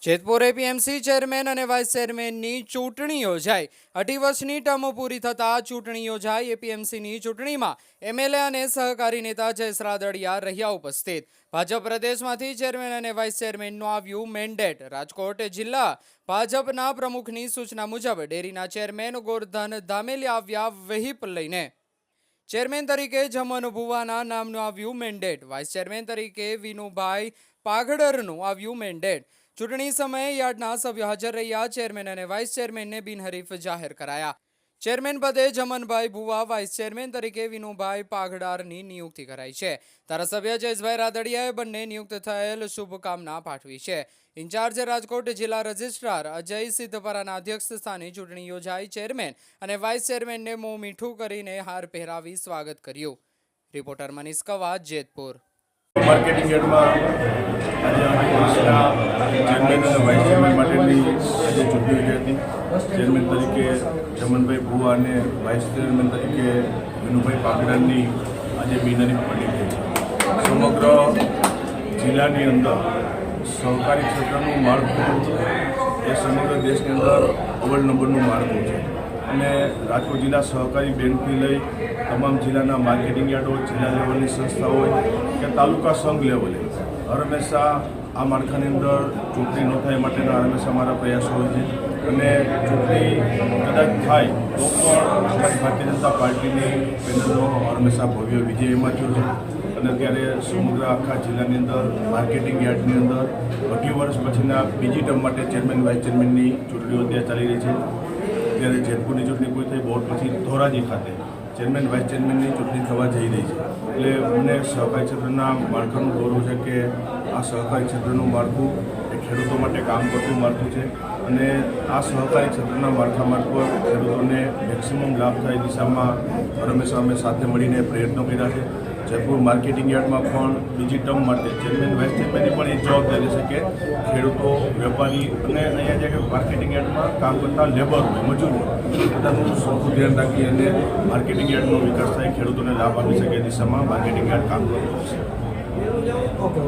Jetpur APMC chairman અને vice ચેરમેનની ચૂંટણી યોજાઈ। 2.5 વર્ષની ટર્મ પૂરી થતા ચૂંટણી યોજાઈ। એપીએમસીની ચૂંટણીમાં એમએલએ અને સહકારી નેતા જયેશ રાદડિયા રહ્યા ઉપસ્થિત। ભાજપ પ્રદેશમાંથી ચેરમેન અને વાઇસ ચેરમેનનું આવ્યું મેન્ડેટ। રાજકોટ જિલ્લા ભાજપના પ્રમુખની સૂચના મુજબ ડેરીના ચેરમેન ગોરધન ધામેલિયા આવ્યા વ્હીપ લઈને। ચેરમેન તરીકે જમન ભુવાના નામનું આવ્યું મેન્ડેટ। વાઇસ ચેરમેન તરીકે વિનુભાઈ પાઘડરનું આવ્યું મેન્ડેટ। ચૂંટણી સમયે યાર્ડના સભ્યો હાજર રહ્યા। ચેરમેન અને વાઇસ ચેરમેનને બિનહરીફ જાહેર કરાયા। ચેરમેન પદે જમનભાઈ ભુવા, વાઇસ ચેરમેન તરીકે વિનુભાઈ પાઘડારની નિયુક્તિ કરાઈ છે। ધારાસભ્ય જયેશભાઈ રાદડિયાએ બંને નિયુક્ત થયેલ શુભકામના પાઠવી છે। ઇન્ચાર્જ રાજકોટ જિલ્લા રજિસ્ટ્રાર અજય સિદ્ધપરાના અધ્યક્ષ સ્થાને ચૂંટણી યોજાઈ। ચેરમેન અને વાઇસ ચેરમેનને મોં મીઠું કરીને હાર પહેરાવી સ્વાગત કર્યું। રિપોર્ટર મનીષ કવા, જેતપુર। માર્કેટિંગ યાર્ડમાં ચેરમેન અને વાઇસ ચેરમેન માટેની આજે ચૂંટણી યોજાઈ હતી। ચેરમેન તરીકે જમનભાઈ ભુવા અને વાઇસ ચેરમેન તરીકે વિનુભાઈ પાઘડાની આજે બિનહરીફ પડી છે। સમગ્ર જિલ્લાની અંદર સહકારી ક્ષેત્રનું માળખું એ સમગ્ર દેશની અંદર અવ્વલ નંબરનું માળખું છે અને રાજકોટ જિલ્લા સહકારી બેંકથી લઈ તમામ જિલ્લાના માર્કેટિંગ યાર્ડો, જિલ્લા લેવલની સંસ્થા હોય કે તાલુકા સંઘ લેવલે હર હંમેશા આ માળખાની અંદર ચૂંટણી ન થાય માટેના હંમેશા મારા પ્રયાસો હોય છે અને ચૂંટણી કદાચ થાય તો પણ અમારી ભારતીય જનતા પાર્ટીની પેનલનો હંમેશા ભવ્ય વિજય એમાં થયો છે અને અત્યારે સમગ્ર આખા જિલ્લાની અંદર માર્કેટિંગ યાર્ડની અંદર 2 વર્ષ પછીના બીજી ટર્મ માટે ચેરમેન વાઇસ ચેરમેનની ચૂંટણીઓ ત્યાં ચાલી રહી છે। ત્યારે જેતપુરની ચૂંટણી પૂરી થઈ, બોર્ડ પછી ધોરાજી ખાતે ચેરમેન વાઇસ ચેરમેનની ચૂંટણી થવા જઈ રહી છે। એટલે મને સહકારી ક્ષેત્રના માળખાનું ગૌરવ છે કે આ સહકારી ક્ષેત્રનું માળખું એ ખેડૂતો માટે કામ કરતું માળખું છે અને આ સહકારી ક્ષેત્રના માળખા મારફત ખેડૂતોને મેક્સિમમ લાભ થાય એ દિશામાં હંમેશા અમે સાથે મળીને પ્રયત્નો કર્યા છે। જેતપુર માર્કેટિંગ યાર્ડમાં પણ બીજી ટર્મ માટે ચેરમેન વાઇસ ચેરમેનની પણ એ જવાબદારી છે કે ખેડૂતો, વેપારી અને અહીંયા જે માર્કેટિંગ યાર્ડમાં કામ કરતા લેબર હોય, મજૂર હોય, બધાનું સૌથી ધ્યાન રાખી અને માર્કેટિંગ યાર્ડનો વિકાસ થાય, ખેડૂતોને લાભ આપી શકે એ દિશામાં માર્કેટિંગ યાર્ડ કામ કરતું છે।